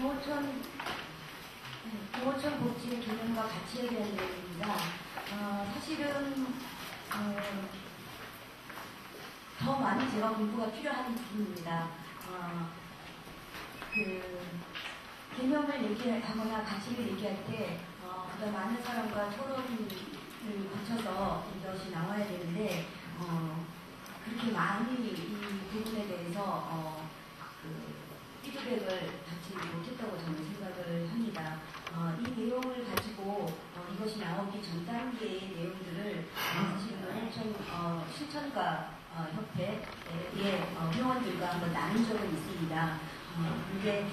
농어촌 복지 개념과 가치에 대한 내용입니다. 사실은 더 많이 제가 공부가 필요한 부분입니다. 개념을 얘기하거나 가치를 얘기할 때 보다 많은 사람과 토론을 거쳐서 이것이 나와야 되는데 그렇게 많이 이 부분에 대해서 피드백을 받지 못했다고 저는 생각을 합니다. 이 내용을 가지고 이것이 나오기 전 단계의 내용들을 사실은 실천가 협회의 회원들과 한번 나눈 적은 있습니다. 근데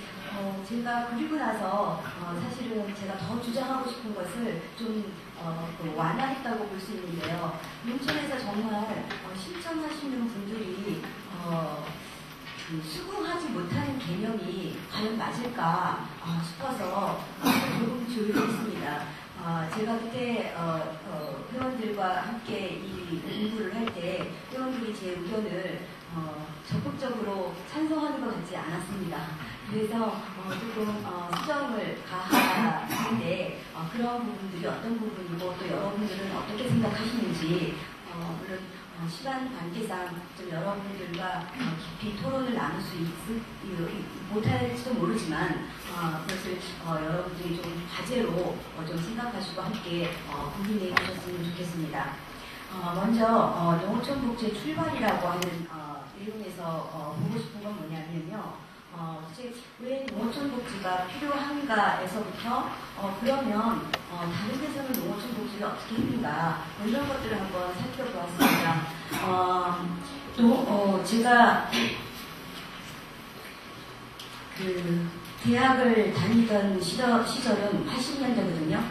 제가 그리고 나서 사실은 제가 더 주장하고 싶은 것을 좀 완화했다고 볼 수 있는데요. 농촌에서 정말 실천하시는 분들이 수긍하지 못하는 개념이 과연 맞을까 싶어서 조금 조율했습니다. 제가 그때 회원들과 함께 이 공부를 할 때 회원들이 제 의견을 적극적으로 찬성하는 것 같지 않았습니다. 그래서 조금 수정을 가하는데 그런 부분들이 어떤 부분이고 또 여러분들은 어떻게 생각하시는지 물론 시간 관계상 좀 여러분들과 깊이 토론을 나눌 수 못할지도 모르지만 그것을 여러분들이 좀 과제로 좀 생각하시고 함께 고민해 주셨으면 좋겠습니다. 먼저 농어촌 복지의 출발이라고 하는 내용에서 보고 싶은 건 뭐냐면요. 왜 농어촌 복지가 필요한가에서부터 그러면 다른 데서는 농어촌 복지를 어떻게 했는가 이런 것들을 한번 살펴보았습니다. 제가 대학을 다니던 시절은 80년대거든요.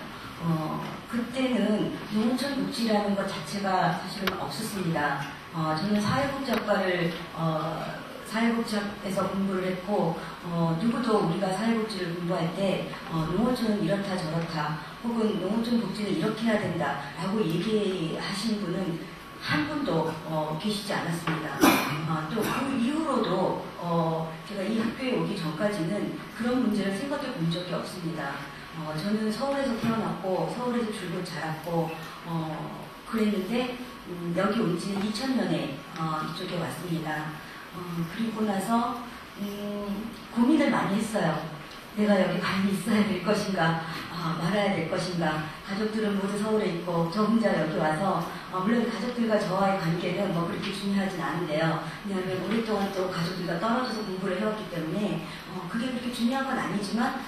그때는 농어촌 복지라는 것 자체가 사실은 없었습니다. 저는 사회복지학에서 공부를 했고 누구도 우리가 사회복지를 공부할 때 농어촌은 이렇다 저렇다 혹은 농어촌 복지는 이렇게 해야 된다 라고 얘기하신 분은 한 분도 계시지 않았습니다. 또 그 이후로도 제가 이 학교에 오기 전까지는 그런 문제를 생각해 본 적이 없습니다. 저는 서울에서 태어났고 서울에서 줄곧 자랐고 그랬는데 여기 온 지는 2000년에 이쪽에 왔습니다. 그리고 나서 고민을 많이 했어요. 내가 여기 과연 있어야 될 것인가 말아야 될 것인가. 가족들은 모두 서울에 있고 저 혼자 여기 와서 물론 가족들과 저와의 관계는 뭐 그렇게 중요하진 않은데요. 왜냐하면 오랫동안 또 가족들과 떨어져서 공부를 해왔기 때문에 그게 그렇게 중요한 건 아니지만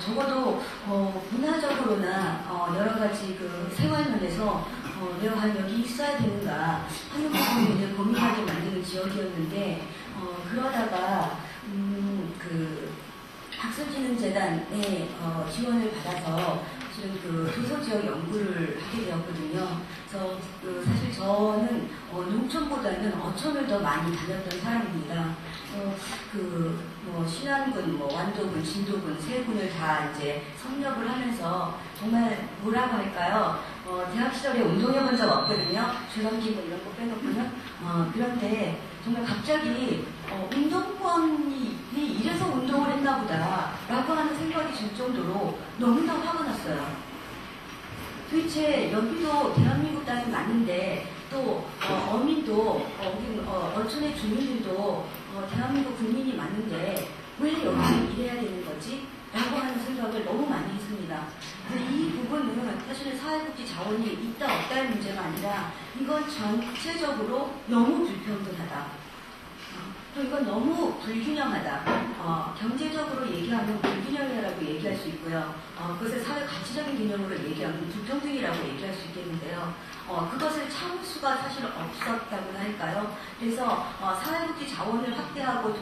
적어도 문화적으로나 여러 가지 그 생활면에서 내가 여기 있어야 되는가 하는 부분을 고민하게 만드는 지역이었는데 그러다가 학술진흥재단의 지원을 받아서 실은 도서지역 연구를 하게 되었거든요. 그래서 사실 저는 농촌보다는 어촌을 더 많이 다녔던 사람입니다. 신안군, 완도군, 진도군 세 군을 다 이제 섭렵을 하면서 정말 뭐라고 할까요? 대학 시절에 운동해본 적 없거든요. 줄넘기 이런 거 빼놓고는. 그런데 정말 갑자기 운동권이 이래서 운동을 했나 보다 라고 하는 생각이 들 정도로 너무나 화가 났어요. 도대체 여기도 대한민국 땅이 맞는데 또 어민도 어촌의 주민들도 대한민국 국민이 맞는데 왜 여기는 이래야 되는 거지? 라고 하는 생각을 너무 많이 했습니다. 이 부분은 사실은 사회복지 자원이 있다 없다의 문제가 아니라 이건 전체적으로 너무 불평등하다. 또 이건 너무 불균형하다. 경제적으로 얘기하면 불균형이라고 얘기할 수 있고요. 그것을 사회 가치적인 개념으로 얘기하면 불평등이라고 얘기할 수 있겠는데요. 그것을 참을 수가 사실 없었다고나 할까요? 그래서 사회복지 자원을 확대하고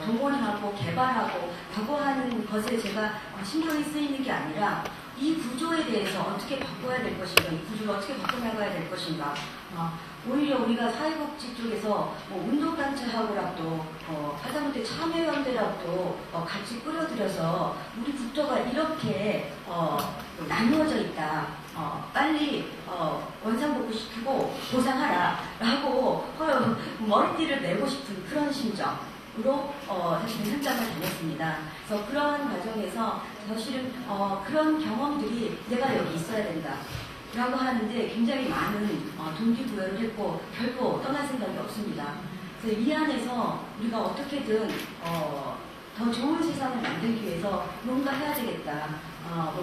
동원하고 개발하고 라고 하는 것에 제가 신경이 쓰이는 게 아니라 이 구조에 대해서 어떻게 바꿔야 될 것인가, 이 구조를 어떻게 바꿔나가야 될 것인가. 오히려 우리가 사회복지 쪽에서 운동단체하고라도 하다못해 참여연대라도 같이 끌어들여서 우리 국토가 이렇게 나누어져 있다. 빨리 원상복구시키고 보상하라 라고 머리띠를 메고 싶은 그런 심정. 사실은 현장을 다녔습니다. 그래서 그런 과정에서 사실은 그런 경험들이 내가 여기 있어야 된다 라고 하는데 굉장히 많은 동기부여를 했고 결코 떠날 생각이 없습니다. 그래서 이 안에서 우리가 어떻게든 더 좋은 세상을 만들기 위해서 뭔가 해야 되겠다.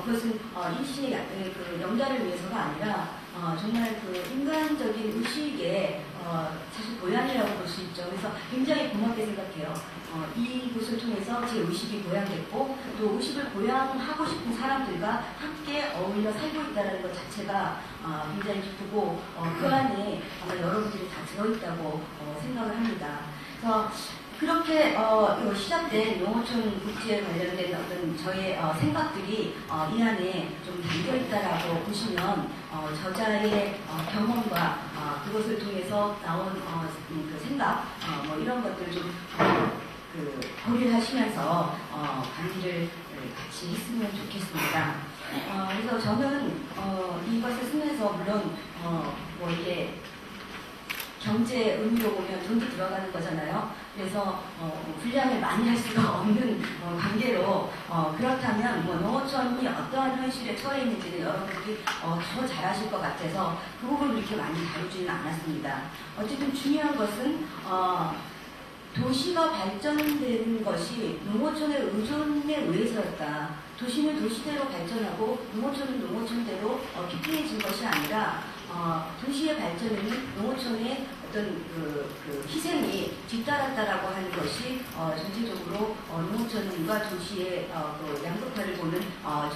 그것은 일시의 그 영달을 위해서가 아니라 정말 그 인간적인 의식의 사실 고향이라고 볼 수 있죠. 그래서 굉장히 고맙게 생각해요. 이곳을 통해서 제 의식이 고향됐고 또 의식을 고향하고 싶은 사람들과 함께 어울려 살고 있다는 것 자체가 굉장히 기쁘고 그 안에 아마 여러분들이 다 들어있다고 생각을 합니다. 그래서 그렇게 시작된 농어촌 복지에 관련된 어떤 저의 생각들이 이 안에 좀 담겨있다라고 보시면 저자의 경험과 그것을 통해서 나온 그 생각 뭐 이런 것들 좀 고려를 하시면서 강의를 같이 했으면 좋겠습니다. 그래서 저는 이것을 쓰면서 물론 뭐 이게 경제 의미로 보면 돈도 들어가는 거잖아요. 그래서 분량을 많이 할 수가 없는 관계로 그렇다면 뭐 농어촌이 어떠한 현실에 처해 있는지는 여러분들이 더 잘하실 것 같아서 그 부분을 이렇게 많이 다루지는 않았습니다. 어쨌든 중요한 것은 도시가 발전되는 것이 농어촌의 의존에 의해서였다. 도시는 도시대로 발전하고 농어촌은 농어촌대로 피폐해진 것이 아니라 도시의 발전에는 농어촌의 어떤 그 희생이 뒤따랐다라고 하는 것이 전체적으로 농어촌과 도시의 그 양극화를 보는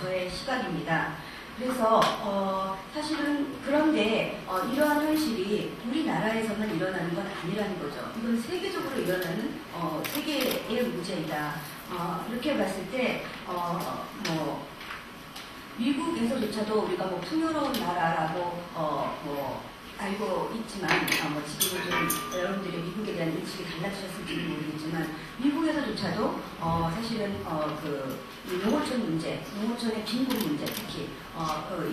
저의 시각입니다. 그래서 사실은 그런데 이러한 현실이 우리나라에서만 일어나는 건 아니라는 거죠. 이건 세계적으로 일어나는 세계의 문제이다. 이렇게 봤을 때 뭐 미국에서조차도 우리가 뭐 풍요로운 나라라고 뭐 알고 있지만 뭐 지금은 좀 여러분들의 미국에 대한 인식이 달라지셨을지는 모르겠지만 미국에서조차도 사실은 그 농어촌 문제, 농어촌의 빈곤 문제 특히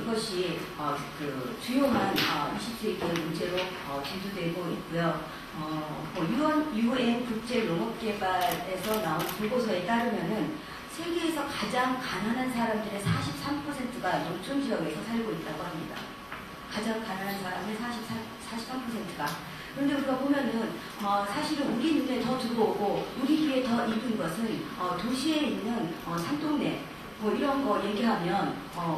이것이 그 주요한 20세기의 문제로 대두되고 있고요. UN 국제농업개발에서 나온 보고서에 따르면은 세계에서 가장 가난한 사람들의 43%가 농촌 지역에서 살고 있다고 합니다. 가장 가난한 사람의 43%가. 그런데 우리가 보면은 사실은 우리 눈에 더 들어오고 우리 귀에 더 익은 것은 도시에 있는 산동네 뭐 이런 거 얘기하면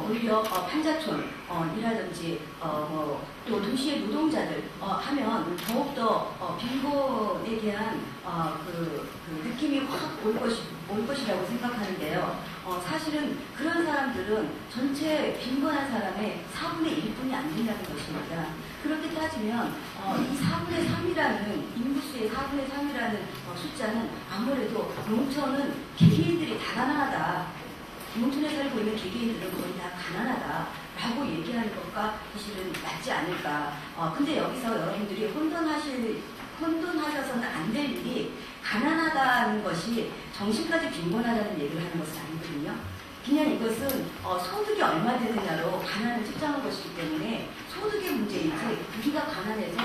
오히려 판자촌이라든지 또 도시의 노동자들 하면 더욱더 빈곤에 대한 그 느낌이 확 올 것이라고 생각하는데요. 사실은 그런 사람들은 전체 빈곤한 사람의 4분의 1뿐이 안 된다는 것입니다. 그렇게 따지면 이 4분의 3이라는 인구수의 4분의 3이라는 숫자는 아무래도 농촌은 개개인들이 다 가난하다. 농촌에 살고 있는 개개인들은 거의 다 가난하다라고 얘기하는 것과 사실은 맞지 않을까. 근데 여기서 여러분들이 혼돈하셔서는 안 될 일이 가난하다는 것이 정신까지 빈곤하다는 얘기를 하는 것은 아니거든요. 그냥 이것은 소득이 얼마 되느냐로 가난을 측정한 것이기 때문에 소득의 문제이지 우리가 가난해서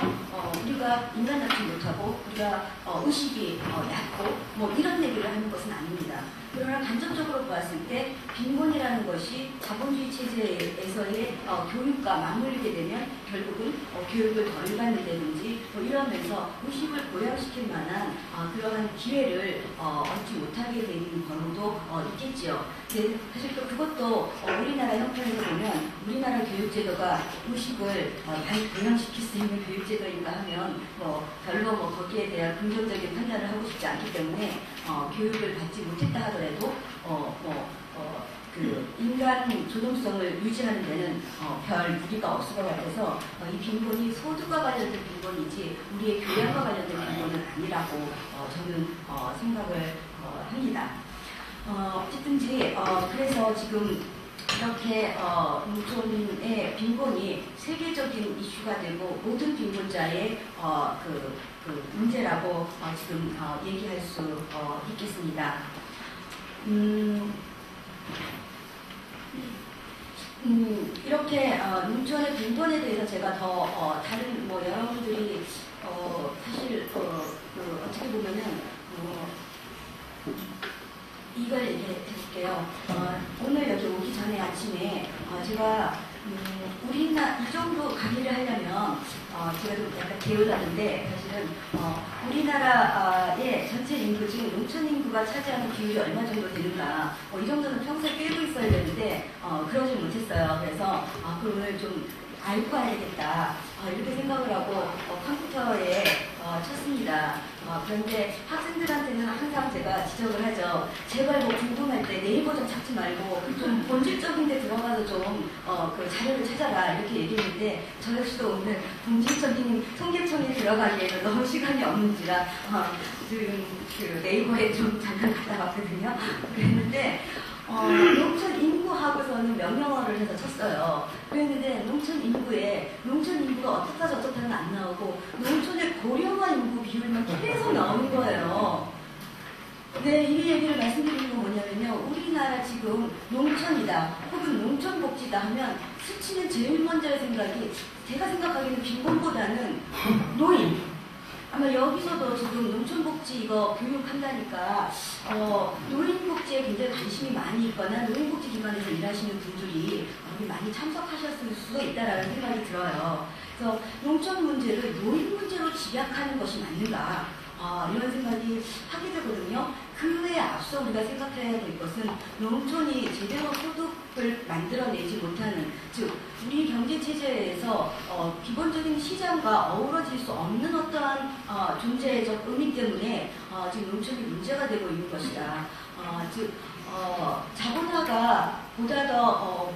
우리가 인간답지 못하고 우리가 의식이 얕고 뭐 이런 얘기를 하는 것은 아닙니다. 그러나 간접적으로 보았을 때 빈곤이라는 것이 자본주의 체제에서의 교육과 맞물리게 되면 결국은 교육을 덜 받는다든지 뭐 이러면서 의식을 고양시킬 만한 그러한 기회를 얻지 못하게 되는 경우도 있겠지요. 사실 또 그것도 우리나라 형편에서 보면 우리나라 교육제도가 의식을 많이 고양시킬 수 있는 교육제도인가 하면 별로 거기에 대한 긍정적인 판단을 하고 싶지 않기 때문에 교육을 받지 못했다 하더라도 그 인간 조동성을 유지하는 데는 별 무리가 없을 것 같아서 이 빈곤이 소득과 관련된 빈곤이지 우리의 교양과 관련된 빈곤은 아니라고 저는 생각을 합니다. 어쨌든지 그래서 지금 이렇게 농촌의 빈곤이 세계적인 이슈가 되고 모든 빈곤자의 그 문제라고 지금 얘기할 수 있겠습니다. 이렇게 농촌의 빈곤에 대해서 제가 더 다른 여러분들이 사실 어떻게 보면은 그래요. 오늘 여기 오기 전에 아침에 제가 우리나라 이 정도 강의를 하려면 제가 좀 약간 게을렀는데 사실은 우리나라의 전체 인구 중 농촌 인구가 차지하는 비율이 얼마 정도 되는가 이 정도는 평소에 깨고 있어야 되는데 그러지 못했어요. 그래서 그걸 좀 알고 가야겠다 이렇게 생각을 하고 컴퓨터에 쳤습니다. 그런데 학생들한테는 항상 제가 지적을 하죠. 제발 뭐 궁금할 때 네이버 좀 찾지 말고 좀 본질적인 데 들어가서 좀 그 자료를 찾아라 이렇게 얘기했는데 저 역시도 오늘 본질적인 통계청에 들어가기에는 너무 시간이 없는지라 지금 그 네이버에 좀 잠깐 갔다 왔거든요. 그랬는데 농촌 인구하고서는 명령어를 해서 쳤어요. 그랬는데 농촌 인구가 어떻다 저떻다는 안 나오고 농촌의 고령화 인구 비율만 계속 나오는 거예요. 네, 이 얘기를 말씀드리는 건 뭐냐면요. 우리나라 지금 농촌이다 혹은 농촌복지다 하면 스치는 제일 먼저 생각이 제가 생각하기에는 빈곤보다는 노인. 아마 여기서도 지금 농촌복지 이거 교육한다니까 노인복지에 굉장히 관심이 많이 있거나 노인복지 기관에서 일하시는 분들이 많이 참석하셨을 수도 있다라는 생각이 들어요. 그래서 농촌 문제를 노인 문제로 집약하는 것이 맞는가 이런 생각이 하게 되거든요. 그에 앞서 우리가 생각해야 될 것은 농촌이 제대로 소득을 만들어내지 못하는 즉 우리 경제체제에서 기본적인 시장과 어우러질 수 없는 어떠한 존재적 의미 때문에 지금 농촌이 문제가 되고 있는 것이다. 즉 자본화가 보다 더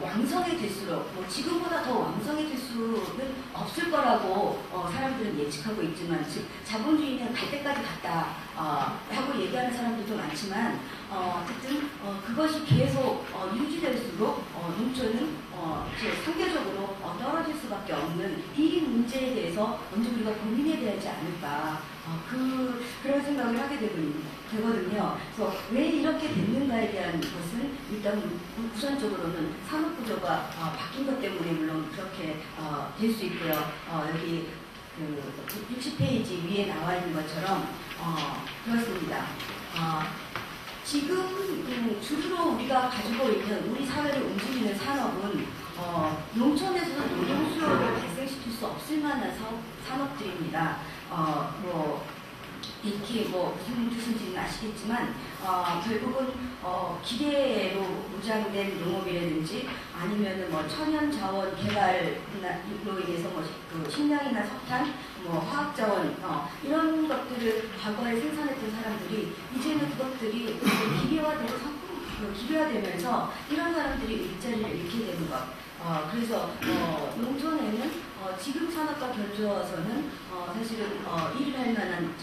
왕성해질수록 지금보다 더 왕성해질 수는 없을 거라고 사람들은 예측하고 있지만 즉 자본주의는 갈 때까지 갔다 하고 얘기하는 사람들도 많지만 어쨌든 그것이 계속 유지될수록 농촌은 상대적으로 떨어질 수밖에 없는 이 문제에 대해서 먼저 우리가 고민해야 되지 않을까 그런 생각을 하게 되거든요. 그래서 왜 이렇게 됐는가에 대한 것은 일단 우선적으로는 산업구조가 바뀐 것 때문에 물론 그렇게 될 수 있고요. 여기 그 60페이지 위에 나와 있는 것처럼 그렇습니다. 지금 주로 우리가 가지고 있는 우리 사회를 움직이는 산업은 농촌에서는 노동 수요를 발생시킬 수 없을 만한 산업들입니다. 익히 무슨 뜻인지는 아시겠지만 결국은 기계로 무장된 농업이라든지 아니면은 천연 자원 개발로 인해서 그 식량이나 석탄, 화학자원 이런 것들을 과거에 생산했던 사람들이 이제는 그것들이 기계화되면서 이런 사람들이 일자리를 잃게 되는 것. 그래서 농촌에는 지금 산업과 견주어서는 사실은 일을 할 만한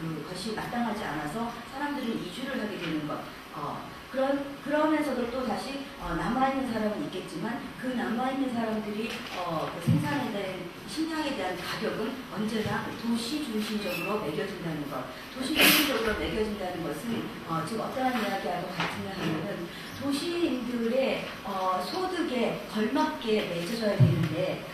그것이 마땅하지 않아서 사람들은 이주를 하게 되는 것. 그러면서도 또 다시 남아있는 사람은 있겠지만 그 남아있는 사람들이 그 생산에 대한 식량에 대한 가격은 언제나 도시 중심적으로 매겨진다는 것. 도시 중심적으로 매겨진다는 것은 지금 어떠한 이야기하고 같으냐 하면은 도시인들의 소득에 걸맞게 맺어져야 되는데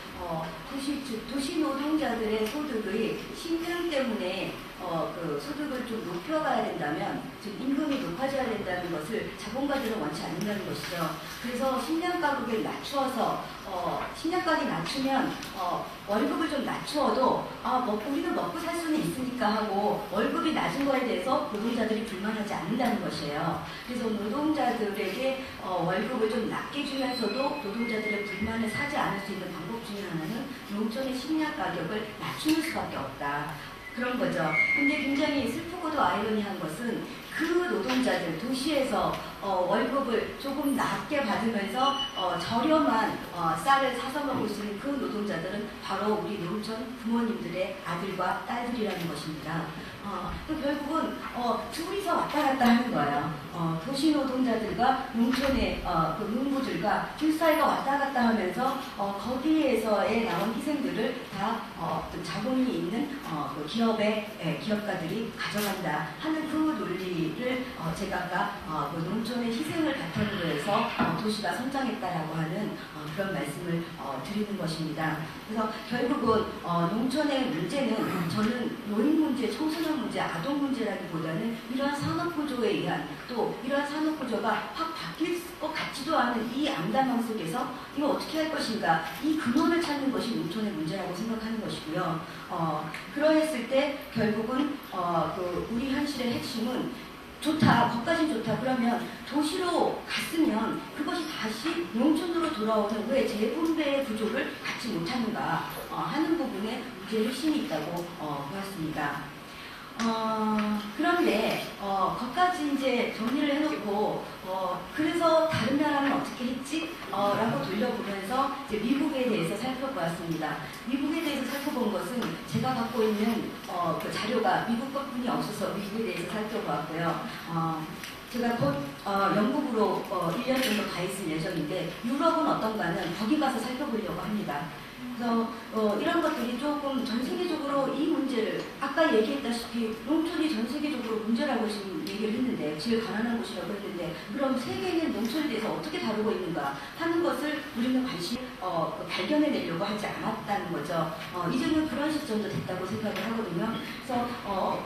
도시 노동자들의 소득의 신장 때문에 그 소득을 좀 높여가야 된다면, 즉 임금이 높아져야 된다는 것을 자본가들은 원치 않는다는 것이죠. 그래서 식량 가격을 낮추어서 식량 가격이 낮추면 월급을 좀 낮추어도 우리는 먹고 살 수는 있으니까 하고 월급이 낮은 거에 대해서 노동자들이 불만하지 않는다는 것이에요. 그래서 노동자들에게 월급을 좀 낮게 주면서도 노동자들의 불만을 사지 않을 수 있는 방법 중에 하나는 농촌의 식량 가격을 낮추는 수밖에 없다. 그런 거죠. 근데 굉장히 슬프고도 아이러니한 것은 그 노동자들, 도시에서 월급을 조금 낮게 받으면서 저렴한 쌀을 사서 먹을 수 있는 그 노동자들은 바로 우리 농촌 부모님들의 아들과 딸들이라는 것입니다. 또 결국은 둘이서 왔다 갔다 하는 거예요. 도시 노동자들과 농촌의 그 농부들과 둘 사이가 왔다 갔다 하면서 거기에서의 나온 희생들을 다 자본이 있는 그 기업가들이 가져간다 하는 그 논리를 제가 아까 그 농촌의 희생을 바탕으로 해서 도시가 성장했다라고 하는 그런 말씀을 드리는 것입니다. 그래서 결국은 농촌의 문제는 저는 노인 문제 문제, 청소년 문제, 아동 문제라기보다는 이러한 산업구조에 의한 또 이러한 산업구조가 확 바뀔 것 같지도 않은 이 암담함 속에서 이거 어떻게 할 것인가 이 근원을 찾는 것이 농촌의 문제라고 생각하는 것이고요. 그러했을 때 결국은 우리 현실의 핵심은 좋다, 거기까지는 좋다. 그러면 도시로 갔으면 그것이 다시 농촌으로 돌아오는 왜 재분배의 구조를 갖지 못하는가 하는 부분에 문제의 핵심이 있다고 보았습니다. 그런데 거기까지 이제 정리를 해놓고 그래서 다른 나라는 어떻게 했지? 라고 돌려보면서 이제 미국에 대해서 살펴보았습니다. 미국에 대해서 살펴본 것은 제가 갖고 있는 그 자료가 미국 것뿐이 없어서 미국에 대해서 살펴보았고요. 제가 곧 영국으로 1년 정도 가 있을 예정인데 유럽은 어떤가는 거기 가서 살펴보려고 합니다. 그래서 이런 것들이 조금 전 세계적으로 이 문제를 아까 얘기했다시피 농촌이 전 세계적으로 문제라고 지금 얘기를 했는데 제일 가난한 곳이라고 했는데 그럼 세계는 농촌에 대해서 어떻게 다루고 있는가 하는 것을 우리는 관심 발견해내려고 하지 않았다는 거죠. 이제는 그런 시점도 됐다고 생각을 하거든요. 그래서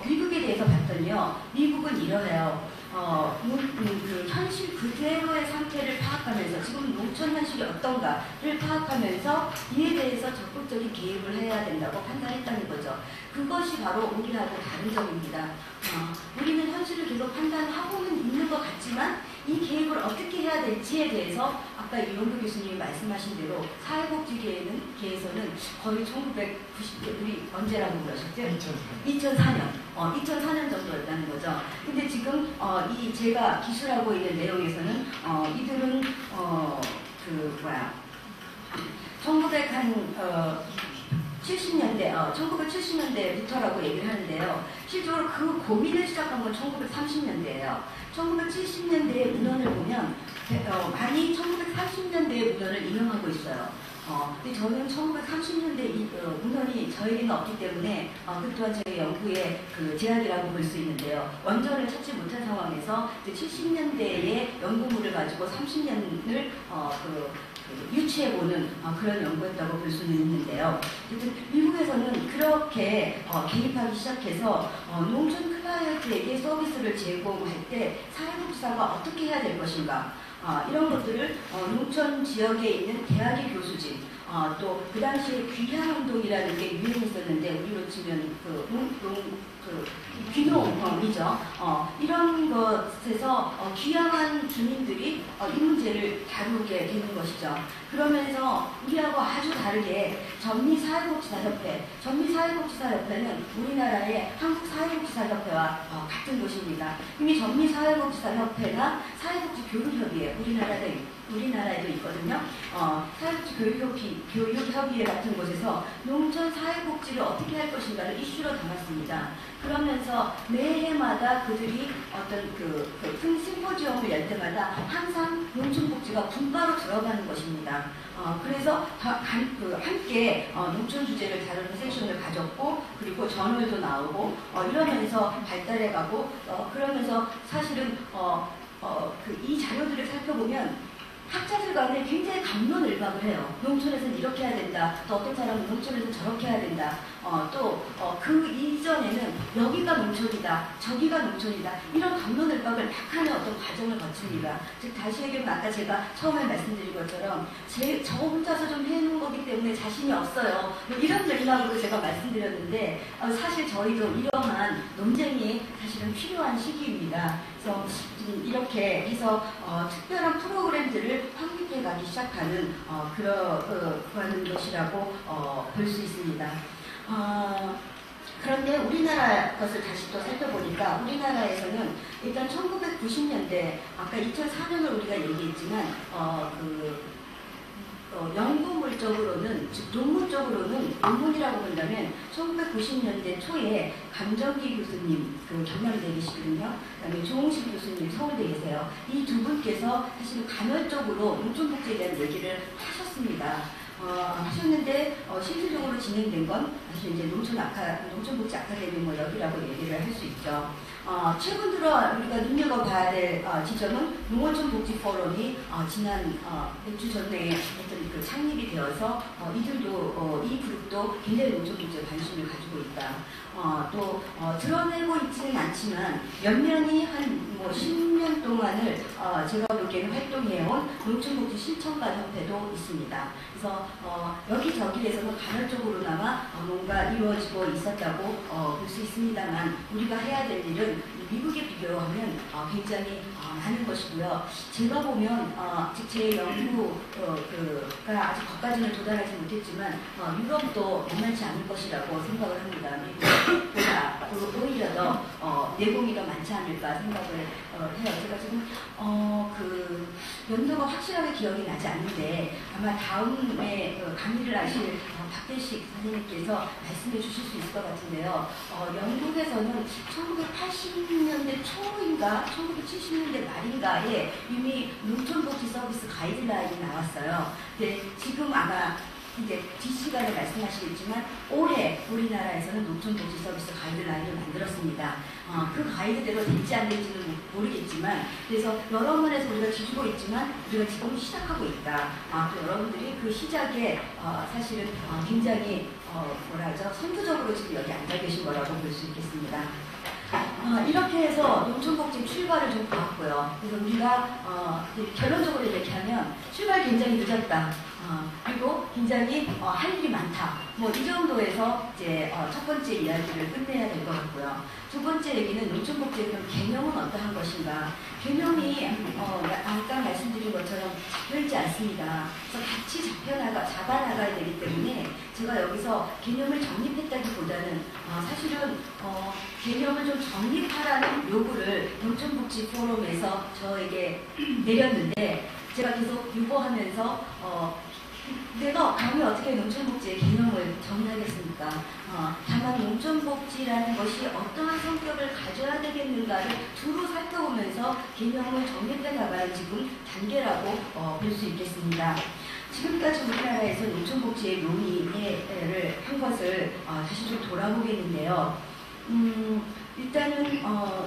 미국에 대해서 봤더니요. 미국은 이러해요. 그 현실 그대로의 상태를 파악하면서 지금 농촌 현실이 어떤가를 파악하면서 이에 대해서 적극적인 개입을 해야 된다고 판단했다는 거죠. 그것이 바로 우리하고 다른 점입니다. 우리는 현실을 계속 판단하고는 있는 것 같지만 이 개입을 어떻게 해야 될지에 대해서 아까 이용구 교수님이 말씀하신 대로 사회복지계에서는 거의 1990년 우리 언제라고 그러셨죠? 2004년 정도였다는 거죠. 근데 지금 이 제가 기술하고 있는 내용에서는 이들은 1970년대부터라고 얘기를 하는데요. 실제로 그 고민을 시작한 건 1930년대예요. 1970년대의 문헌을 보면 많이 1930년대의 문헌을 인용하고 있어요. 근데 저는 1930년대 문헌이 저에게는 없기 때문에 그 또한 저희 연구의 그 제약이라고 볼 수 있는데요. 원전을 찾지 못한 상황에서 70년대의 연구물을 가지고 30년을 유추해보는 그런 연구였다고 볼 수는 있는데요. 미국에서는 그렇게 개입하기 시작해서 농촌 클라이언트에게 서비스를 제공할 때 사회복지사가 어떻게 해야 될 것인가 이런 것들을 농촌 지역에 있는 대학의 교수진 또 그 당시에 귀향운동이라는 게 유행했었는데 우리로 치면 귀농이죠. 이런 것에서 귀향한 주민들이 이 문제를 다루게 되는 것이죠. 그러면서 우리하고 아주 다르게 전미사회복지사협회는 우리나라의 한국사회복지사협회와 같은 곳입니다. 이미 전미사회복지사협회나 사회복지교육협의회 우리나라에도 있거든요. 사회복지교육협의회 같은 곳에서 농촌 사회복지를 어떻게 할 것인가를 이슈로 담았습니다. 그러면서 매해마다 그들이 어떤 큰 심포지엄을 열 때마다 항상 농촌복지가 분바로 들어가는 것입니다. 그래서 함께 농촌 주제를 다루는 세션을 가졌고 그리고 저널도 나오고 이러면서 발달해가고 그러면서 사실은 이 자료들을 살펴보면 학자들 간에 굉장히 갑론을박을 해요. 농촌에서는 이렇게 해야 된다. 또 어떤 사람은 농촌에서 저렇게 해야 된다. 또 그 이전에는 여기가 농촌이다. 저기가 농촌이다. 이런 갑론을박을 막 하는 어떤 과정을 거칩니다. 즉 다시 얘기하면 아까 제가 처음에 말씀드린 것처럼 저 혼자서 좀 해놓은 거기 때문에 자신이 없어요. 이런 맥락으로 제가 말씀드렸는데 사실 저희도 이러한 논쟁이 사실은 필요한 시기입니다. 그래서 이렇게 해서 특별한 프로그램들을 확립해 가기 시작하는 그런 것이라고 볼 수 있습니다. 그런데 우리나라 것을 다시 또 살펴보니까 우리나라에서는 일단 1990년대 아까 2004년을 우리가 얘기했지만 연구물적으로는 즉 논문적으로는 논문이라고 본다면 1990년대 초에 강정기 교수님 경남대 계시거든요. 그다음에 조홍식 교수님 서울대 계세요. 이 두 분께서 사실은 간헐적으로 농촌복지에 대한 얘기를 하셨습니다. 하셨는데 실질적으로 진행된 건 사실 이제 농촌복지 아카데미 뭐 여기라고 얘기를 할 수 있죠. 최근 들어 우리가 눈여겨봐야 될 지점은 농어촌 복지 포럼이 지난 몇 주 전에 어떤 그 창립이 되어서 이들도 이 그룹도 굉장히 농촌 복지에 관심을 가지고 있다. 또 드러내고 있지는 않지만 몇몇이 한 뭐 10년 동안을 제가 보기에는 활동해온 농촌복지 실천가 협회도 있습니다. 그래서 여기저기에서는 간헐적으로나마 뭔가 이루어지고 있었다고 볼 수 있습니다만 우리가 해야 될 일은 미국에 비교하면 굉장히 많은 것이고요. 제가 보면 즉 제 연구가 아직 거기까지는 도달하지 못했지만 유럽도 만만치 않을 것이라고 생각을 합니다. 미국보다 오히려 더 내공이 더 많지 않을까 생각을 해요. 제가 지금 그 연도가 확실하게 기억이 나지 않는데 아마 다음에 강의를 하실 박대식 선생님께서 말씀해 주실 수 있을 것 같은데요. 영국에서는 1980년대 초인가 1970년대 말인가에 이미 농촌복지 서비스 가이드라인이 나왔어요. 근데 지금 아마 이제 뒷시간에 말씀하시겠지만 올해 우리나라에서는 농촌복지 서비스 가이드라인을 만들었습니다. 그 가이드대로 될지 안 될지는 모르겠지만 그래서 여러 면에서 우리가 뒤지고 있지만 우리가 지금 시작하고 있다. 또 여러분들이 그 시작에 사실은 굉장히 뭐라 하죠? 선두적으로 지금 여기 앉아 계신 거라고 볼 수 있겠습니다. 이렇게 해서 농촌복지 출발을 좀 보았고요. 그래서 우리가 결론적으로 얘기하면 출발 굉장히 늦었다. 그리고 굉장히 할 일이 많다. 뭐 이 정도에서 이제 첫 번째 이야기를 끝내야 될 것 같고요. 두 번째 얘기는 농촌복지의 그럼 개념은 어떠한 것인가? 개념이 아까 말씀드린 것처럼 잡혀있지 않습니다. 그래서 같이 잡아나가야 되기 때문에 제가 여기서 개념을 정립했다기보다는 사실은 개념을 좀 정립하라는 요구를 농촌복지 포럼에서 저에게 내렸는데 제가 계속 유보하면서 내가 감히 어떻게 농촌복지의 개념을 정의하겠습니까? 다만 농촌복지라는 것이 어떠한 성격을 가져야 되겠는가를 두루 살펴보면서 개념을 정립해 나가는 지금 단계라고 볼 수 있겠습니다. 지금까지 우리나라에서 농촌복지의 논의를 한 것을 다시 좀 돌아보겠는데요. 일단은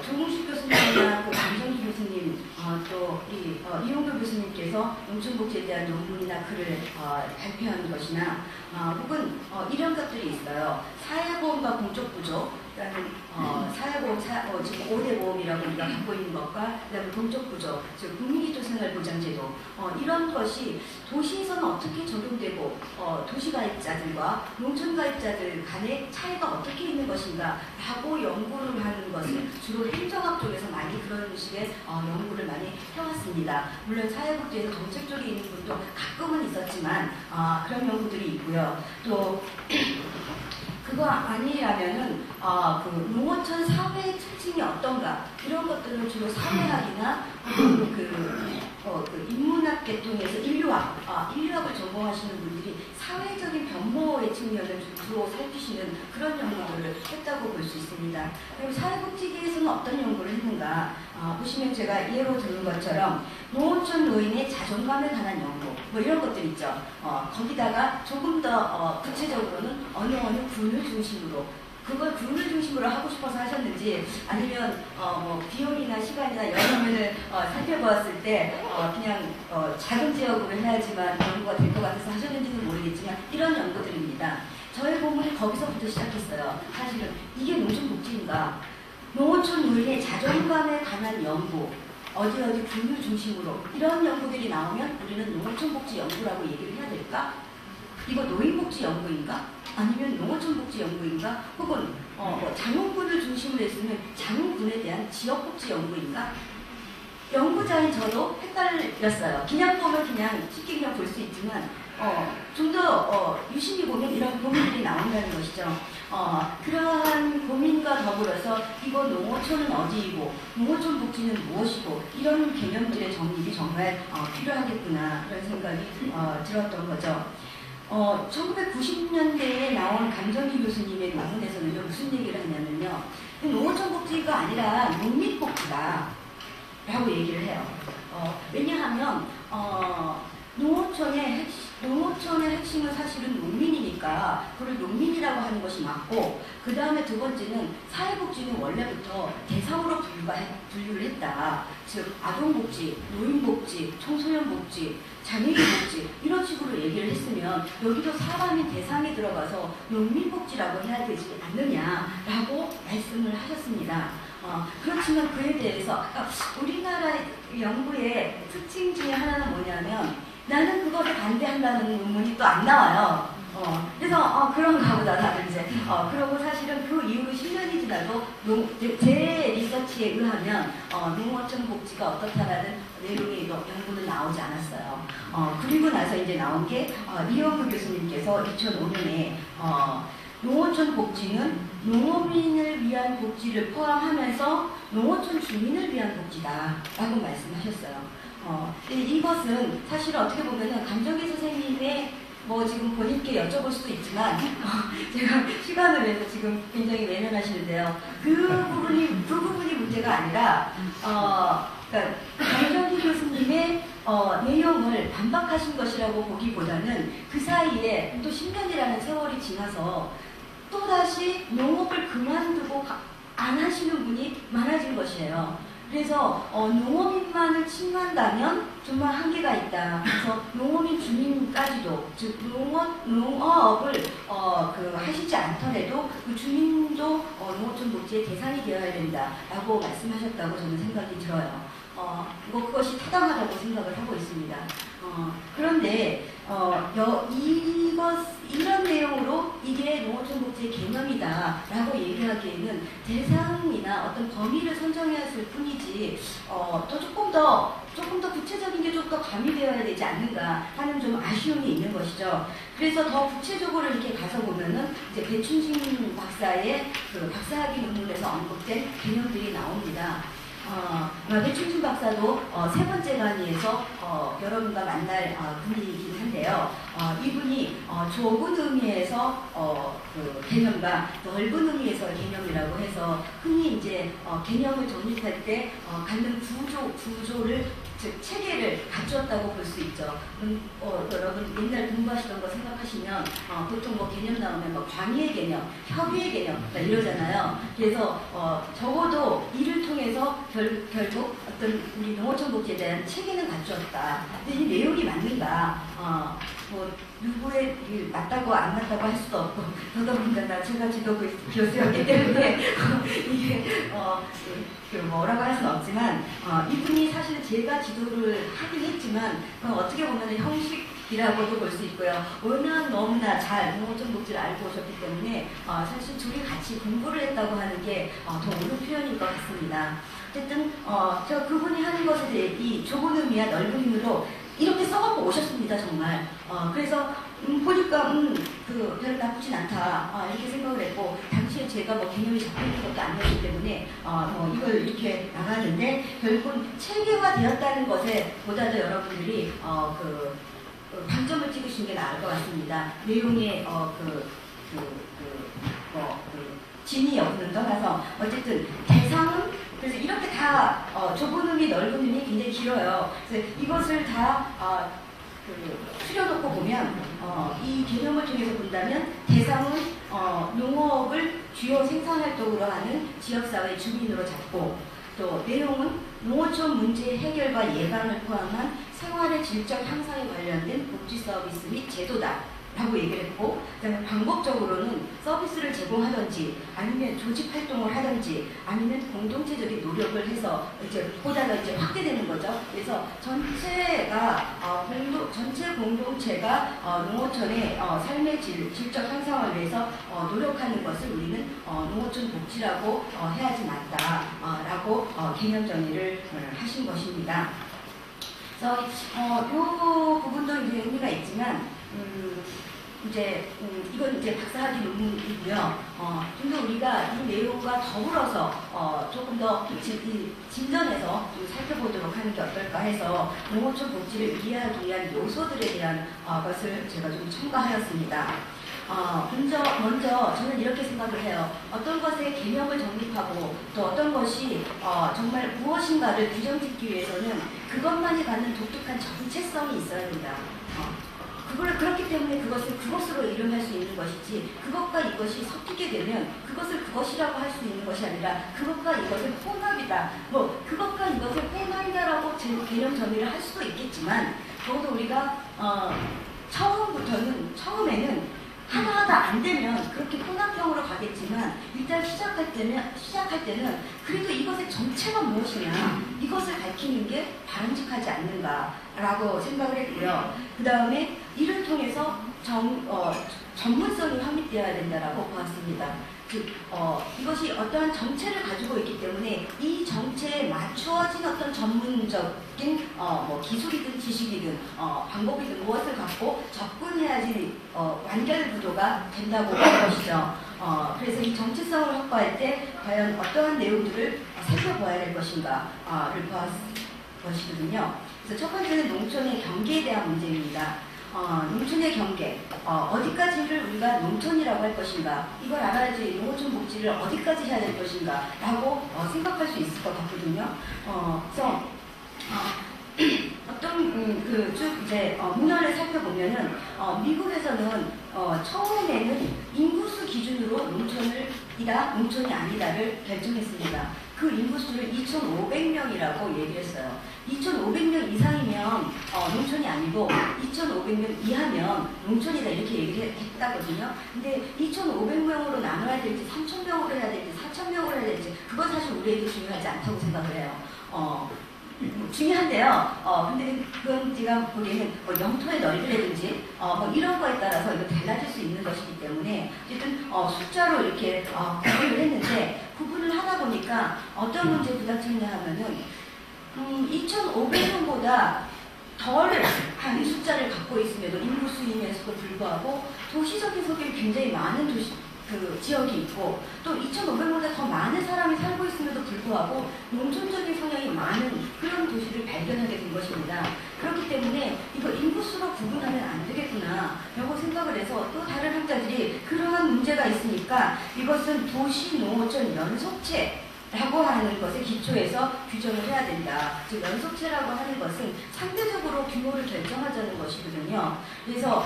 조홍식 교수님이나 강정희 교수님 또 이용도 교수님께서 농촌복지에 대한 논문이나 글을 발표한 것이나 혹은 이런 것들이 있어요. 사회보험과 공적구조라는 사회보험 지금 5대 보험이라고 우리가 갖고 있는 것과 그다음에 공적구조, 즉 국민기초생활보장제도 이런 것이 도시에서는 어떻게 적용되고 도시가입자들과 농촌가입자들 간의 차이가 어떻게 있는 것인가 라고 연구를 하는 것은 주로 행정학 쪽에서 많이 그런 식의 연구를 많이 해왔습니다. 물론 사회복지에서 정책 쪽에 있는 분도 가끔은 있었지만 그런 연구들이 있고요. 또 그거 아니라면은 그 농어촌 사회의 특징이 어떤가 이런 것들을 주로 사회학이나 그 인문학 계통에서 인류학을 전공하시는 분들이 사회적인 변모의 측면을 주로 살피시는 그런 연구들을 했다고 볼 수 있습니다. 그리고 사회복지계에서는 어떤 연구를 했는가 보시면 제가 예로 드는 것처럼 농어촌 노인의 자존감에 관한 연구 뭐 이런 것들 있죠. 거기다가 조금 더 구체적으로는 어느 군을 중심으로 그걸 군을 중심으로 하고 싶어서 하셨는지 아니면 뭐 비용이나 시간이나 여러 면을 살펴보았을 때 그냥 작은 지역으로 해야지만 연구가 될 것 같아서 하셨는지는 모르겠지만 이런 연구들입니다. 저의 본문이 거기서부터 시작했어요. 사실은 이게 농촌복지인가? 농어촌 노인의 자존감에 관한 연구 어디 군을 중심으로 이런 연구들이 나오면 우리는 농어촌복지 연구라고 얘기를 해야 될까? 이거 노인복지 연구인가? 아니면 농어촌복지 연구인가? 혹은 장흥군을 중심으로 했으면 장흥군에 대한 지역복지 연구인가? 연구자인 저도 헷갈렸어요. 그냥 보면 그냥 쉽게 그냥 볼 수 있지만 좀 더 유심히 보면 이런 고민들이 나온다는 것이죠. 그러한 고민과 더불어서 이거 농어촌은 어디이고 농어촌 복지는 무엇이고 이런 개념들의 정립이 정말 필요하겠구나 이런 생각이 들었던 거죠. 1990년대에 나온 강정희 교수님의 논문에서는요 무슨 얘기를 하냐면요 농어촌 복지가 아니라 농민복지다 라고 얘기를 해요. 왜냐하면 농어촌의 농어촌의 핵심은 사실은 농민이니까 그걸 농민이라고 하는 것이 맞고, 그 다음에 두 번째는 사회복지는 원래부터 대상으로 분류를 했다. 즉 아동복지, 노인복지, 청소년복지, 장애인복지 이런 식으로 얘기를 했으면 여기도 사람이 대상에 들어가서 농민복지라고 해야 되지 않느냐라고 말씀을 하셨습니다. 그렇지만 그에 대해서 우리나라 연구의 특징 중에 하나는 뭐냐면, 나는 그것에 반대한다는 논문이 또 안 나와요. 그래서 그런가 보다 다들 이제 그러고 사실은 그 이후로 10년이 지나도 제 리서치에 의하면 농어촌 복지가 어떻다라는 내용의 연구는 나오지 않았어요. 그리고 나서 이제 나온 게 이영구 교수님께서 2005년에 농어촌 복지는 농어민을 위한 복지를 포함하면서 농어촌 주민을 위한 복지다라고 말씀하셨어요. 이것은 사실 어떻게 보면은 감정기 선생님의 지금 본인께 여쭤볼 수도 있지만 제가 시간을 위해서 지금 굉장히 외면하시는데요. 그 부분이 문제가 아니라 그러니까 강정희 교수님의 내용을 반박하신 것이라고 보기보다는 그 사이에 또 10년이라는 세월이 지나서 또다시 농업을 그만두고 안 하시는 분이 많아진 것이에요. 그래서 농어민만을 칭한다면 정말 한계가 있다. 그래서 농어민 주민까지도, 즉 농업을 하시지 않더라도 그 주민도 농어촌 복지의 대상이 되어야 된다라고 말씀하셨다고 저는 생각이 들어요. 그것이 타당하다고 생각을 하고 있습니다. 그런데 이런 내용으로 이게 농어촌 복지의 개념이다라고 얘기하기에는 대상이나 어떤 범위를 선정해야 했을 뿐이지 또 조금 더 구체적인 게 좀 더 가미되어야 되지 않는가 하는 좀 아쉬움이 있는 것이죠. 그래서 더 구체적으로 이렇게 가서 보면은 이제 배춘진 박사의 그 박사학위 논문에서 언급된 개념들이 나옵니다. 배춘진 박사도 세 번째 강의에서 여러분과 만날 분이긴 한데요. 이분이 좁은 의미에서 그 개념과 넓은 의미에서의 개념이라고 해서 흔히 이제 개념을 정립할 때 갖는 구조를, 즉 체계를 갖추었다고 볼 수 있죠. 여러분 옛날 공부하시던 거 생각하시면 보통 개념 나오면 광의의 개념, 협의의 개념 이러잖아요. 그래서 적어도 이를 통해서 결국 어떤 우리 농어촌 복지에 대한 체계는 갖추었다. 근데 이 내용이 맞는가? 누구의 맞다고 안 맞다고 할 수도 없고, 더더군다나 제가 지도부 교수였기 때문에 이게 뭐라고 할 수는 없지만 이분이 사실 제가 지도를 하긴 했지만 어떻게 보면 형식이라고도 볼 수 있고요. 워낙 너무나 잘 농어촌 복지를 알고 오셨기 때문에 사실 둘이 같이 공부를 했다고 하는 게 더 옳은 표현인 것 같습니다. 어쨌든 저 그분이 하는 것에 대해 이 좁은 의미와 넓은 의미로 이렇게 써갖고 오셨습니다, 정말. 그래서 보니까 별 나쁘진 않다 이렇게 생각을 했고, 당시에 제가 개념이 잡혀있는 것도 아니었기 때문에 이걸 이렇게 나가는데, 결국은 체계화되었다는 것에 보다도 여러분들이 방점을 찍으시는 게 나을 것 같습니다. 내용의 진위 여부는 떠나서 어쨌든 대상은, 그래서 이렇게 다 좁은 의미, 넓은 의미 굉장히 길어요. 그래서 이것을 다 추려놓고 보면 이 개념을 통해서 본다면 대상은 농업을 주요 생산활동으로 하는 지역사회 주민으로 잡고, 또 내용은 농어촌 문제 해결과 예방을 포함한 생활의 질적 향상에 관련된 복지 서비스 및 제도다 라고 얘기를 했고, 그다음에 방법적으로는 서비스를 제공하든지 아니면 조직 활동을 하든지 아니면 공동체적인 노력을 해서 이제 보다가 이제 확대되는 거죠. 그래서 전체 공동체가 농어촌의 삶의 질적 향상을 위해서 노력하는 것을 우리는 농어촌 복지라고 해야지 맞다라고 개념 정의를 하신 것입니다. 그래서 이 부분도 이제 의미가 있지만 이건 이제 박사학위 논문이고요. 좀 더 우리가 이 내용과 더불어서 조금 더 진전해서 좀 살펴보도록 하는 게 어떨까 해서 농어촌 복지를 이해하기 위한 요소들에 대한 것을 제가 좀 첨가하였습니다. 먼저 저는 이렇게 생각을 해요. 어떤 것의 개념을 정립하고 또 어떤 것이 정말 무엇인가를 규정짓기 위해서는 그것만이 갖는 독특한 정체성이 있어야 된다. 그렇기 때문에 그것을 그것으로 이름할 수 있는 것이지, 그것과 이것이 섞이게 되면 그것을 그것이라고 할 수 있는 것이 아니라 그것과 이것은 혼합이다. 뭐 그것과 이것은 혼합이다라고 개념 정의를 할 수도 있겠지만, 적어도 우리가 처음에는 하나하나 안 되면 그렇게 혼합형으로 가겠지만, 일단 시작할 때는 그래도 이것의 정체가 무엇이냐, 이것을 밝히는 게 바람직하지 않는가라고 생각을 했고요. 그 다음에 이를 통해서 전문성이 확립되어야 된다라고 보았습니다. 즉, 이것이 어떠한 정체를 가지고 있기 때문에 이 정체에 맞추어진 어떤 전문적인 뭐 기술이든 지식이든 방법이든 무엇을 갖고 접근해야지 완결 구도가 된다고 보는 것이죠. 그래서 이 정체성을 확보할 때 과연 어떠한 내용들을 살펴봐야 될 것인가를 보았거든요. 그래서 첫 번째는 농촌의 경계에 대한 문제입니다. 농촌의 경계, 어디까지를 우리가 농촌이라고 할 것인가, 이걸 알아야지 농어촌 복지를 어디까지 해야 될 것인가 라고 생각할 수 있을 것 같거든요. 그래서 어떤 쭉 이제 문헌을 살펴보면은 미국에서는 처음에는 인구수 기준으로 농촌이 아니다를 결정했습니다. 그 인구수를 2,500명이라고 얘기했어요. 2,500명 이상이면 농촌이 아니고 2,500명 이하면 농촌이다, 이렇게 얘기를 했다거든요. 근데 2,500명으로 나눠야 될지 3,000명으로 해야 될지 4,000명으로 해야 될지 그건 사실 우리에게 중요하지 않다고 생각을 해요. 중요한데요. 근데 그건 제가 보기에는 영토의 넓이라든지 뭐 이런 거에 따라서 이거 달라질 수 있는 것이기 때문에 어쨌든 숫자로 이렇게 구분을 했는데, 구분을 하다 보니까 어떤 문제에 부닥치냐 하면은 2,500명보다 덜 한 숫자를 갖고 있음에도, 인구수임에서도 불구하고 도시적인 속에 굉장히 많은 지역이 있고, 또 2,500명보다 더 많은 사람이 살고 있음에도 불구하고 농촌적인 성향이 많은 그런 도시를 발견하게 된 것입니다. 그렇기 때문에 이거 인구수로 구분하면 안 되겠구나 라고 생각을 해서, 또 다른 학자들이 그러한 문제가 있으니까 이것은 도시 농어촌 연속체라고 하는 것에 기초해서 규정을 해야 된다. 즉, 연속체라고 하는 것은 상대적으로 규모를 결정하자는 것이거든요. 그래서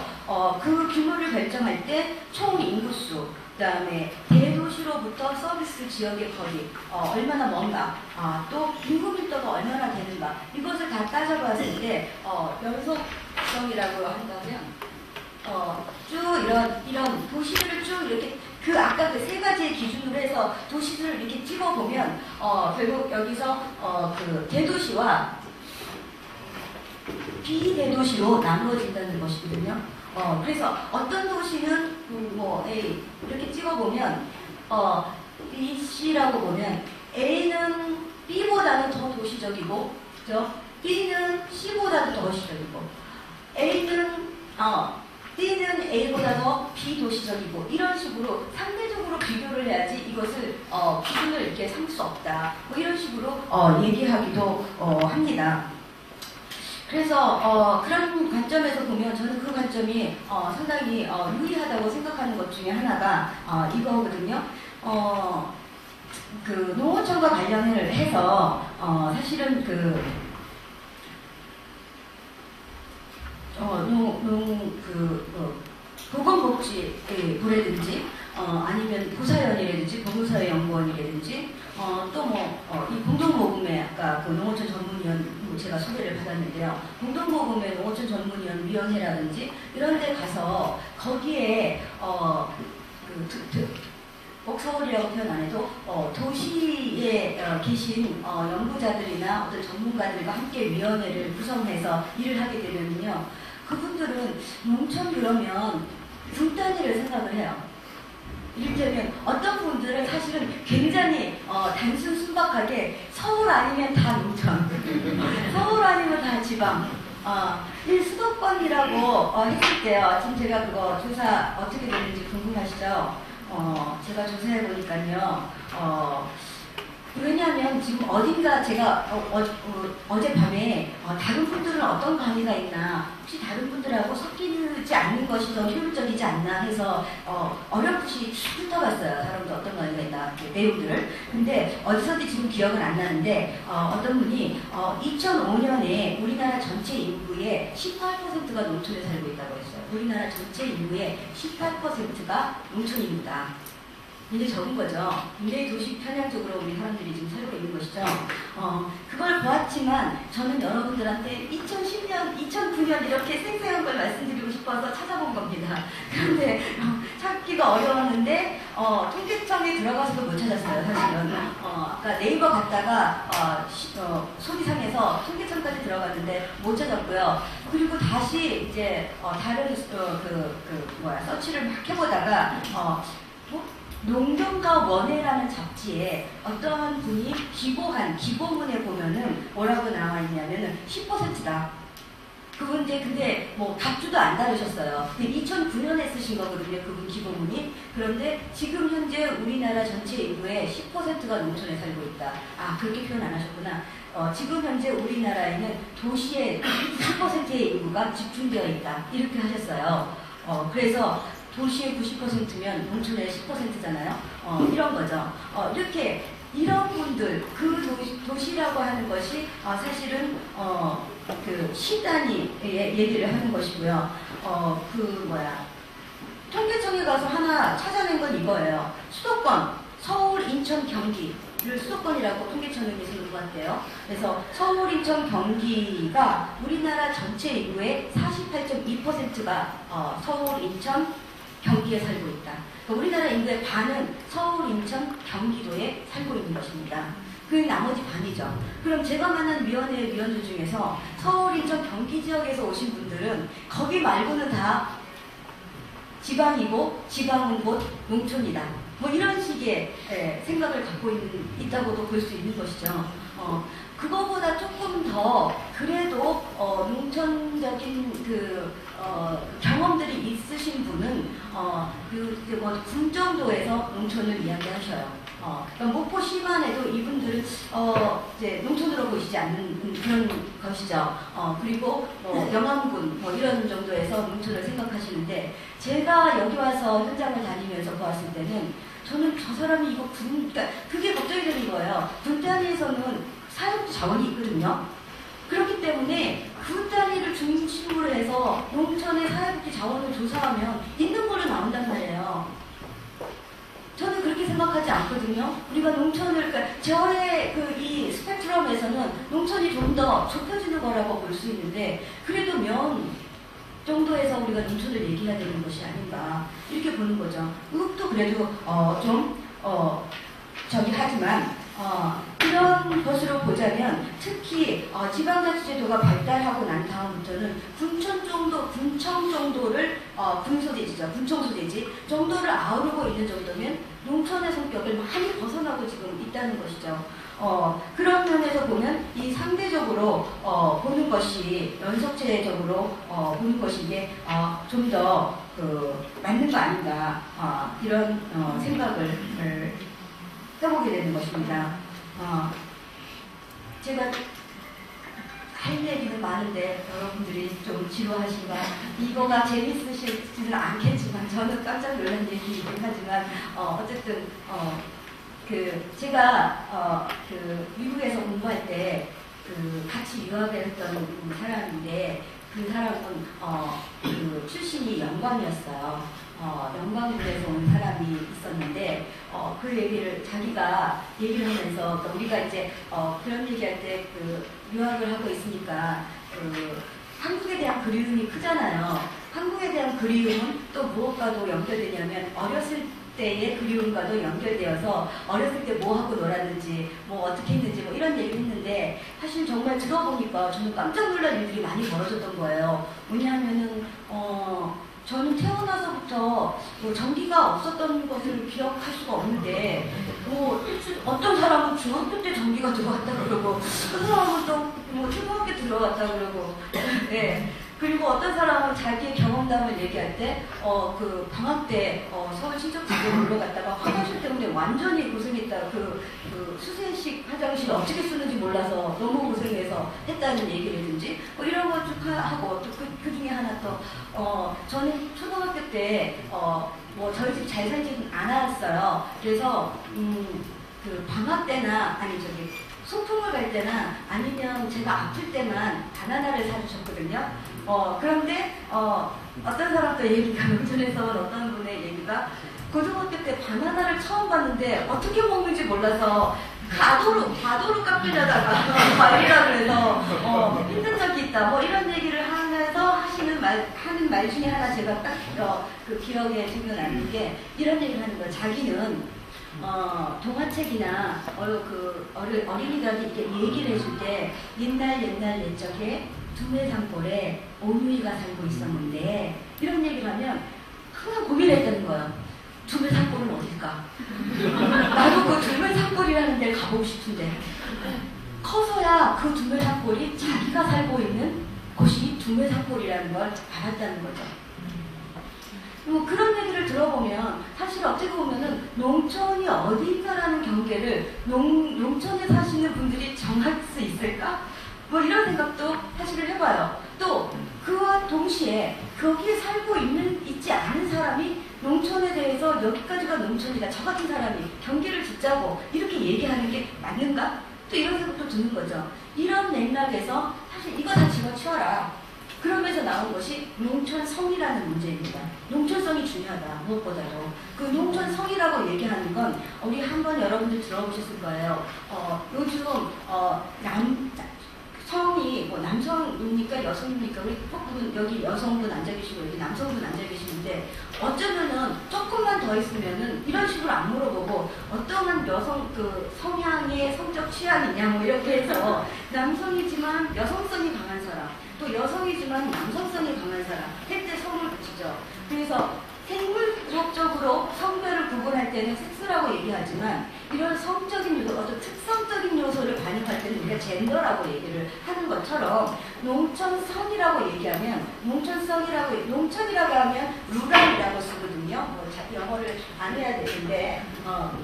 그 규모를 결정할 때 총 인구수, 그 다음에 대도시로부터 서비스 지역의 거리, 얼마나 먼가, 또 인구 밀도가 얼마나 되는가, 이것을 다 따져봤을 때 연속성이라고 한다면 쭉 이런 도시들을 쭉 이렇게 아까 그 세 가지의 기준으로 해서 도시들을 이렇게 찍어보면 결국 여기서 그 대도시와 비대도시로 나누어진다는 것이거든요. 그래서 어떤 도시는 뭐 A 이렇게 찍어보면 B, C라고 보면 A는 B보다는 더 도시적이고, 그죠? B는 C보다도 더 도시적이고, D는 A보다 더 비도시적이고, 이런 식으로 상대적으로 비교를 해야지 이것을 기준을 이렇게 삼을 수 없다, 뭐 이런 식으로 얘기하기도 합니다. 그래서 그런 관점에서 보면 저는 그 관점이 상당히 유리하다고 생각하는 것 중에 하나가 이거거든요. 그 농어촌과 관련을 해서 사실은 보건복지부라든지 아니면 보사연이라든지 보건사회연구원이라든지 또 이 공동모금회, 아까 그 농어촌 전문위원 제가 소개를 받았는데요. 공동모금회 농어촌 전문위원 위원회라든지 이런 데 가서 거기에 꼭 서울이라고 표현 안 해도 도시에 계신 연구자들이나 어떤 전문가들과 함께 위원회를 구성해서 일을 하게 되면요, 그분들은 농촌 그러면 분단위를 생각을 해요. 이를테면 어떤 분들은 사실은 굉장히 단순 순박하게 서울 아니면 다 농촌, 서울 아니면 다 지방, 이 수도권이라고 했을 때요, 지금 제가 그거 조사 어떻게 됐는지 궁금하시죠? 제가 조사해 보니까요, 왜냐하면 왜냐하면 지금 어딘가 제가 어젯밤에 다른 분들은 어떤 강의가 있나, 혹시 다른 분들하고 섞이지 않는 것이 더 효율적이지 않나 해서 어렴풋이 훑어봤어요. 사람들 어떤 강의가 있나 내용들을. 근데 어디서인지 지금 기억은 안 나는데 어떤 분이 2005년에 우리나라 전체 인구의 18%가 농촌에 살고 있다고 했어요. 우리나라 전체 인구의 18%가 농촌입니다. 굉장히 적은 거죠. 굉장히 도시 편향적으로 우리 사람들이 지금 살고 있는 것이죠. 그걸 보았지만 저는 여러분들한테 2010년, 2009년 이렇게 생생한 걸 말씀드리고 싶어서 찾아본 겁니다. 그런데 찾기가 어려웠는데 통계청에 들어가서도 못 찾았어요. 사실은. 아까 네이버 갔다가 소리상에서 통계청까지 들어갔는데 못 찾았고요. 그리고 다시 이제 다른 서치를 막 해보다가 농경과 원해라는 잡지에 어떤 분이 기고문에 보면은 뭐라고 나와 있냐면은 10%다. 그분데 근데 뭐 답주도 안 다르셨어요. 2009년에 쓰신 거거든요. 그분 기고문이. 그런데 지금 현재 우리나라 전체 인구의 10%가 농촌에 살고 있다. 아, 그렇게 표현 안 하셨구나. 지금 현재 우리나라에는 도시의 90%의 인구가 집중되어 있다. 이렇게 하셨어요. 그래서 도시의 90%면 농촌의 10%잖아요. 이런 거죠. 이렇게 이런 분들 그 도시라고 하는 것이 사실은 그 시단위의 얘기를 하는 것이고요. 통계청에 가서 하나 찾아낸 건 이거예요. 수도권 서울, 인천, 경기를 수도권이라고 통계청에 쓰는 것 같아요. 그래서 서울, 인천, 경기가 우리나라 전체 인구의 48.2%가 서울, 인천, 경기에 살고 있다. 그러니까 우리나라 인구의 반은 서울, 인천, 경기도에 살고 있는 것입니다. 그 나머지 반이죠. 그럼 제가 만난 위원들 중에서 서울, 인천, 경기 지역에서 오신 분들은 거기 말고는 다 지방이고 지방은 곧 농촌이다. 뭐 이런 식의 생각을 갖고 있다고도 볼 수 있는 것이죠. 그거보다 조금 더 그래도 농촌적인 경험들이 있으신 분은 군 정도에서 농촌을 이야기하셔요. 그러니까 목포시만 해도 이분들은 이제 농촌으로 보이지 않는 그런 것이죠. 그리고 영암군 이런 정도에서 농촌을 생각하시는데 제가 여기 와서 현장을 다니면서 보았을 때는 저는 저 사람이 이거 그러니까 그게 걱정이 되는 거예요. 군 단위에서는 사회복지 자원이 있거든요. 그렇기 때문에 군 단위를 중심으로 해서 농촌의 사회복지 자원을 조사하면 있는 걸로 나온단 말이에요. 저는 그렇게 생각하지 않거든요. 우리가 농촌을, 그러니까 저의 이 스펙트럼에서는 농촌이 좀 더 좁혀지는 거라고 볼 수 있는데, 그래도 면 정도에서 우리가 농촌을 얘기해야 되는 것이 아닌가, 이렇게 보는 거죠. 그것도 그래도 하지만, 이런 것으로 보자면 특히 지방자치제도가 발달하고 난 다음부터는 군청 정도를 군청 소재지 정도를 아우르고 있는 정도면 농촌의 성격을 많이 벗어나고 지금 있다는 것이죠. 그런 면에서 보면 이 상대적으로 보는 것이 연속체적으로 보는 것이 이게 좀 더 맞는 거 아닌가 이런 생각을 해보게 되는 것입니다. 제가 할 얘기는 많은데 여러분들이 좀 지루하신가, 이거가 재밌으실지는 않겠지만 저는 깜짝 놀란 얘기이긴 하지만 어쨌든 제가 미국에서 공부할 때 같이 유학을 했던 사람인데 그 사람은 출신이 영광이었어요. 영광군에서 온 사람이 있었는데 그 자기가 얘기를 하면서, 그러니까 우리가 이제 그런 얘기할 때 유학을 하고 있으니까 한국에 대한 그리움이 크잖아요. 한국에 대한 그리움은 또 무엇과도 연결되냐면 어렸을 때의 그리움과도 연결되어서 어렸을 때 뭐 하고 놀았는지, 뭐 어떻게 했는지, 뭐 이런 얘기를 했는데, 사실 정말 들어보니까 저는 깜짝 놀란 일들이 많이 벌어졌던 거예요. 뭐냐면은 저는 태어나서부터 전기가 없었던 것을 기억할 수가 없는데, 어떤 사람은 중학교 때 전기가 들어왔다 그러고, 어떤 사람은 또 초등학교 때 들어왔다 그러고, 네. 그리고 어떤 사람은 자기의 경험담을 얘기할 때, 방학 때 서울 친척 집에 놀러 갔다가 화장실 때문에 완전히 고생했다. 수세식 화장 방식을 어떻게 쓰는지 몰라서 너무 고생해서 했다는 얘기라든지 뭐 이런 거 쭉 하고 또 그 중에 하나 또 저는 초등학교 때 뭐 저희 집 잘 살지는 않았어요. 그래서 그 방학 때나 아니 저기 소풍을 갈 때나 아니면 제가 아플 때만 바나나를 사주셨거든요. 그런데 어떤 사람 또 얘기가 농촌에서 온 어떤 분의 얘기가 고등학교 때 바나나를 처음 봤는데 어떻게 먹는지 몰라서 과도로 깎으려다가 과일이라 그래서 힘든 적이 있다. 뭐 이런 얘기를 하면서 하는 말 중에 하나 제가 딱 그 기억에 생겨나는 게 이런 얘기를 하는 거예요. 자기는 동화책이나 어린이들한테 이렇게 얘기를 해줄 때 옛날 옛적에 두메산골에 오누이가 살고 있었는데 이런 얘기를 하면 항상 고민을 했다는 거예요. 두메산골은 어딜까? 나도 그 두메산골이라는 데 가보고 싶은데 커서야 그 두메산골이 자기가 살고 있는 곳이 두메산골이라는 걸 알았다는 거죠. 뭐 그런 얘기를 들어보면 사실 어떻게 보면은 농촌이 어디인가라는 경계를 농촌에 사시는 분들이 정할 수 있을까? 뭐 이런 생각도 사실을 해봐요. 또 그와 동시에 거기에 살고 있지 않은 사람이 농촌에 대해서 여기까지가 농촌이다. 저 같은 사람이 경계를 짓자고 이렇게 얘기하는 게 맞는가? 또 이런 생각도 드는 거죠. 이런 맥락에서 사실 이거 다 집어치워라. 그러면서 나온 것이 농촌성이라는 문제입니다. 농촌성이 중요하다. 무엇보다도. 그 농촌성이라고 얘기하는 건 우리 한번 여러분들 들어보셨을 거예요. 요즘 성이 뭐 남성입니까 여성입니까? 우리 폭분 여기 여성분 앉아 계시고 여기 남성분 앉아 계시는데 어쩌면은 조금만 더 있으면은 이런 식으로 안 물어보고 어떠한 여성 그 성향의 성적 취향이냐 뭐 이렇게 해서 남성이지만 여성성이 강한 사람 또 여성이지만 남성성이 강한 사람 할 때 성을 붙이죠. 그래서 생물학적으로 성별을 구분할 때는 섹스라고 얘기하지만 이런 성적인 요소, 어떤 특성적인 요소를 반영할 때는 우리가 젠더라고 얘기를 하는 것처럼 농촌성이라고 얘기하면 농촌이라고 하면 루랄이라고 쓰거든요. 뭐 영어를 안 해야 되는데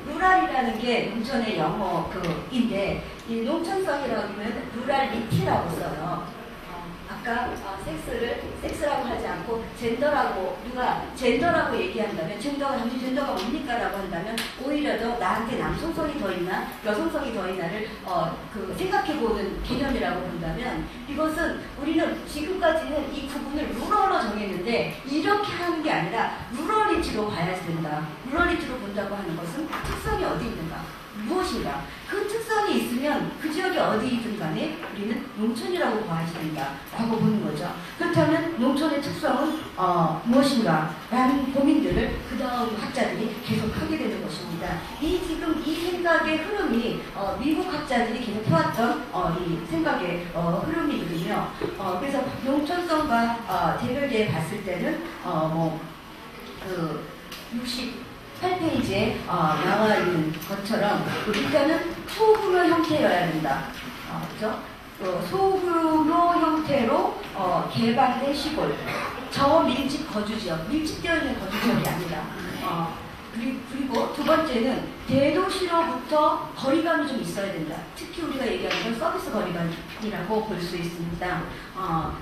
루랄이라는 게 농촌의 영어인데 이 농촌성이라고 하면 루랄리티라고 써요. 아까 섹스라고 하지 않고 누가 젠더라고 얘기한다면 당신 젠더가 뭡니까? 라고 한다면 오히려 더 나한테 남성성이 더 있나 여성성이 더 있나를 생각해보는 개념이라고 본다면 이것은 우리는 지금까지는 이 구분을 루럴로 정했는데 이렇게 하는 게 아니라 루럴리티로 봐야 된다. 루럴리티로 본다고 하는 것은 특성이 어디 있는가? 무엇인가? 그 특성이 있으면 그 지역이 어디이든 간에 우리는 농촌이라고 봐야 된다 라고 보는 거죠. 그렇다면 농촌의 특성은 무엇인가? 라는 고민들을 그 다음 학자들이 계속 하게 되는 것입니다. 지금 이 생각의 흐름이 미국 학자들이 계속 해왔던 이 생각의 흐름이거든요. 그래서 농촌성과 대별되어 봤을 때는 8페이지에 나와 있는 것처럼 일단은 소규모 형태여야 된다. 그죠? 소규모 형태로 개방된 시골, 저밀집 거주지역, 밀집되어 있는 거주지역이 아니다. 그리고 두 번째는 대도시로부터 거리감이 좀 있어야 된다. 특히 우리가 얘기하는 건 서비스 거리감이라고 볼 수 있습니다.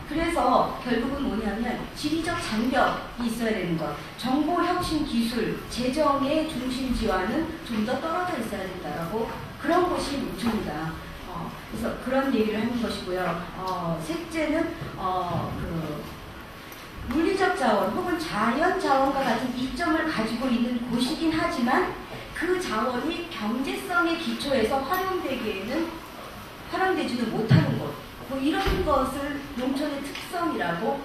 그래서 결국은 뭐냐면 지리적 장벽이 있어야 되는 것. 정보혁신 기술, 재정의 중심지와는 좀 더 떨어져 있어야 된다라고 그런 것이 농촌이다. 그래서 그런 얘기를 하는 것이고요. 셋째는 물리적 자원 혹은 자연 자원과 같은 이점을 가지고 있는 곳이긴 하지만 그 자원이 경제성의 기초에서 활용되지는 못하는 곳. 뭐 이런 것을 농촌의 특성이라고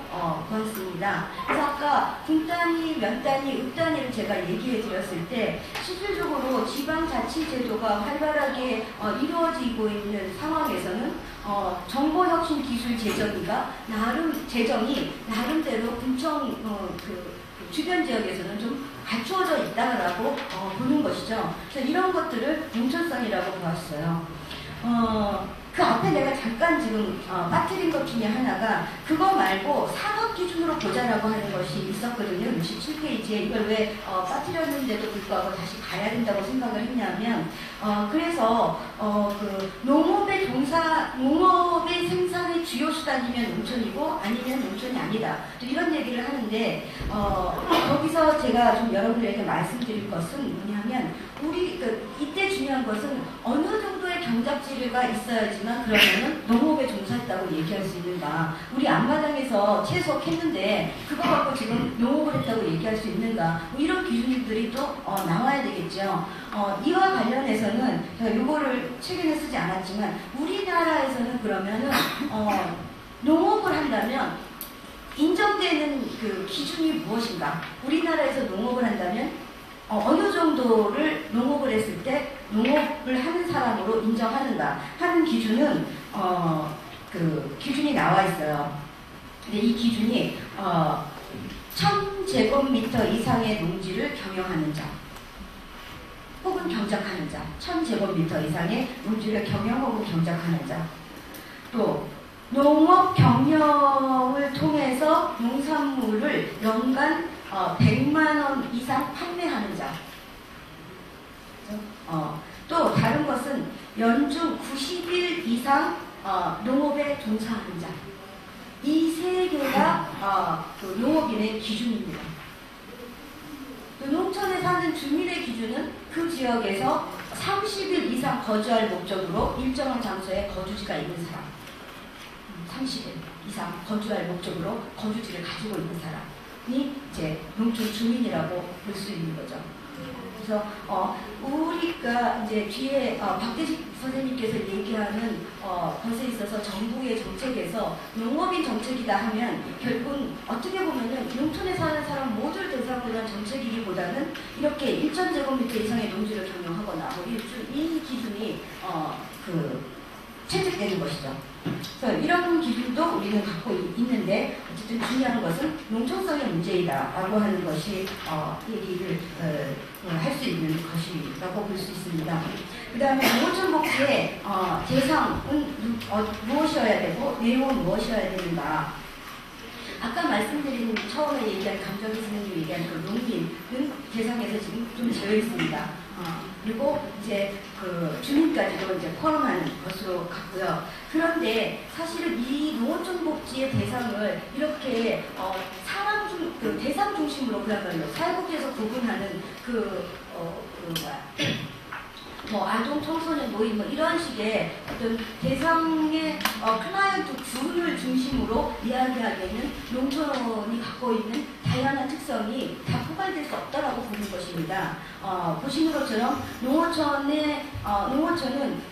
보았습니다. 그래서 아까 분단위, 면단위, 읍단위를 제가 얘기해 드렸을 때 실질적으로 지방자치제도가 활발하게 이루어지고 있는 상황에서는 정보혁신 기술 재정이 나름대로 군청 주변 지역에서는 좀 갖추어져 있다라고 보는 것이죠. 그래서 이런 것들을 농촌성이라고 보았어요. 그 앞에 내가 잠깐 지금 빠뜨린 것 중에 하나가 그거 말고 산업 기준으로 보자라고 하는 것이 있었거든요. 67페이지에 이걸 왜 빠뜨렸는데도 불구하고 다시 가야 된다고 생각을 했냐면 그래서 그 농업의 생산의 주요 수단이면 농촌이고 아니면 농촌이 아니다. 또 이런 얘기를 하는데 거기서 제가 좀 여러분들에게 말씀드릴 것은 뭐냐면 이때 중요한 것은 어느 정도의 경작지가 있어야지만 그러면은 농업에 종사했다고 얘기할 수 있는가. 우리 앞마당에서 채소 캤는데 그거 갖고 지금 농업을 했다고 얘기할 수 있는가. 뭐 이런 기준들이 또 나와야 되겠죠. 이와 관련해서는 제가 이거를 최근에 쓰지 않았지만 우리나라에서는 그러면은 농업을 한다면 인정되는 그 기준이 무엇인가. 우리나라에서 농업을 한다면 어느 정도를 농업을 했을 때 농업을 하는 사람으로 인정하는가 하는 기준은 그 기준이 나와 있어요. 근데 이 기준이 1000제곱미터 이상의 농지를 경영하는 자 혹은 경작하는 자, 1000제곱미터 이상의 농지를 경영 혹은 경작하는 자, 또 농업 경영을 통해서 농산물을 연간 100만원 이상 판매하는 자. 또 다른 것은 연중 90일 이상 농업에 종사하는 자. 이 세 개가 그 농업인의 기준입니다. 또 농촌에 사는 주민의 기준은 그 지역에서 30일 이상 거주할 목적으로 일정한 장소에 거주지가 있는 사람. 30일 이상 거주할 목적으로 거주지를 가지고 있는 사람이 이제 농촌 주민이라고 볼 수 있는 거죠. 그래서 우리가 이제 뒤에 박대식 선생님께서 얘기하는 것에 있어서 정부의 정책에서 농업인 정책이다 하면 결국은 어떻게 보면은 농촌에 사는 사람 모두를 대상으로 한 정책이기보다는 이렇게 1000제곱미터 이상의 농지를 경영하거나 뭐 이 기준이 채택되는 것이죠. 그래서 이런 기준도 우리는 갖고 있는데 어쨌든 중요한 것은 농촌성의 문제이다라고 하는 것이 얘기를 할 수 있는 것이라고 볼 수 있습니다. 그 다음에 농촌복지의 대상은 무엇이어야 되고 내용은 무엇이어야 되는가. 아까 말씀드린 처음에 얘기한 감정희 선생님이 얘기한 그 농민은 대상에서 지금 좀 되어 있습니다. 그리고 이제 그 주민까지도 이제 포함하는 것으로 갔고요. 그런데 사실은 이 농어촌 복지의 대상을 이렇게 대상 중심으로 그야말로 사회복지에서 구분하는 아동 청소년 모임 뭐 이런 식의 어떤 대상의 클라이언트 군을 중심으로 이야기하기에는 농촌이 갖고 있는 다양한 특성이 다 포괄될 수 없다라고 보는 것입니다. 보시는 것처럼 농어촌은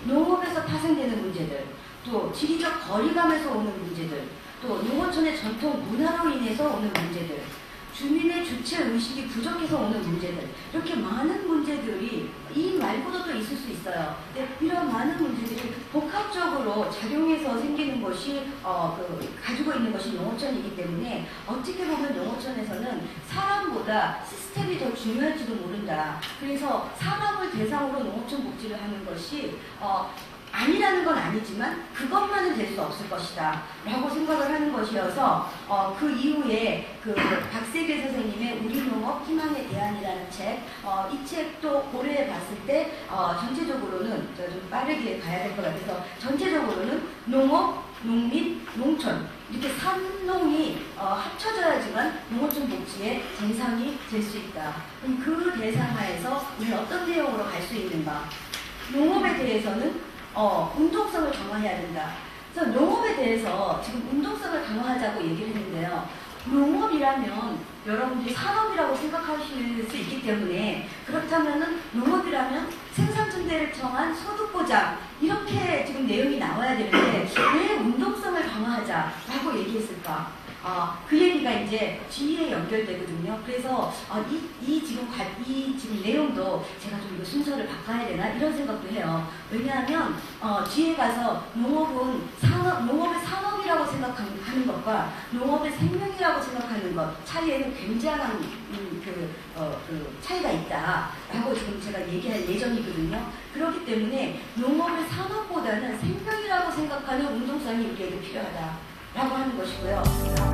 농업에서 파생되는 문제들, 또 지리적 거리감에서 오는 문제들, 또 농어촌의 전통 문화로 인해서 오는 문제들, 주민의 주체 의식이 부족해서 오는 문제들, 이렇게 많은 문제들이 이 말고도 또 있을 수 있어요. 근데 이런 많은 문제들이 복합적으로 작용해서 생기는 것이 가지고 있는 것이 농어촌이기 때문에 어떻게 보면 농어촌에서는 사람보다 시스템이 더 중요할지도 모른다. 그래서 사람을 대상으로 농어촌 복지를 하는 것이 아니라는 건 아니지만 그것만은 될 수 없을 것이다 라고 생각을 하는 것이어서 그 이후에 그 박세길 선생님의 우리 농업 희망의 대안이라는 책, 이 책도 고려해 봤을 때 전체적으로는 좀 빠르게 가야 될 것 같아서 전체적으로는 농업, 농민, 농촌 이렇게 삼농이 합쳐져야지만 농어촌 복지의 대상이 될 수 있다. 그럼 그 대상하에서 우리는 어떤 내용으로 갈 수 있는가? 농업에 대해서는 운동성을 강화해야 된다. 그래서 농업에 대해서 지금 운동성을 강화하자고 얘기를 했는데요. 농업이라면 여러분들이 산업이라고 생각하실 수 있기 때문에 그렇다면은 농업이라면 생산증대를 통한 소득보장 이렇게 지금 내용이 나와야 되는데 왜 운동성을 강화하자라고 얘기했을까? 그 얘기가 이제 뒤에 연결되거든요. 그래서 이 지금 내용도 제가 좀 이거 순서를 바꿔야 되나 이런 생각도 해요. 왜냐하면 뒤에 가서 농업의 산업이 생명이라고 생각하는 것과 농업을 생명이라고 생각하는 것 차이에는 굉장한 그 차이가 있다라고 지금 제가 얘기할 예정이거든요. 그렇기 때문에 농업을 산업보다는 생명이라고 생각하는 운동성이 우리에게 필요하다라고 하는 것이고요.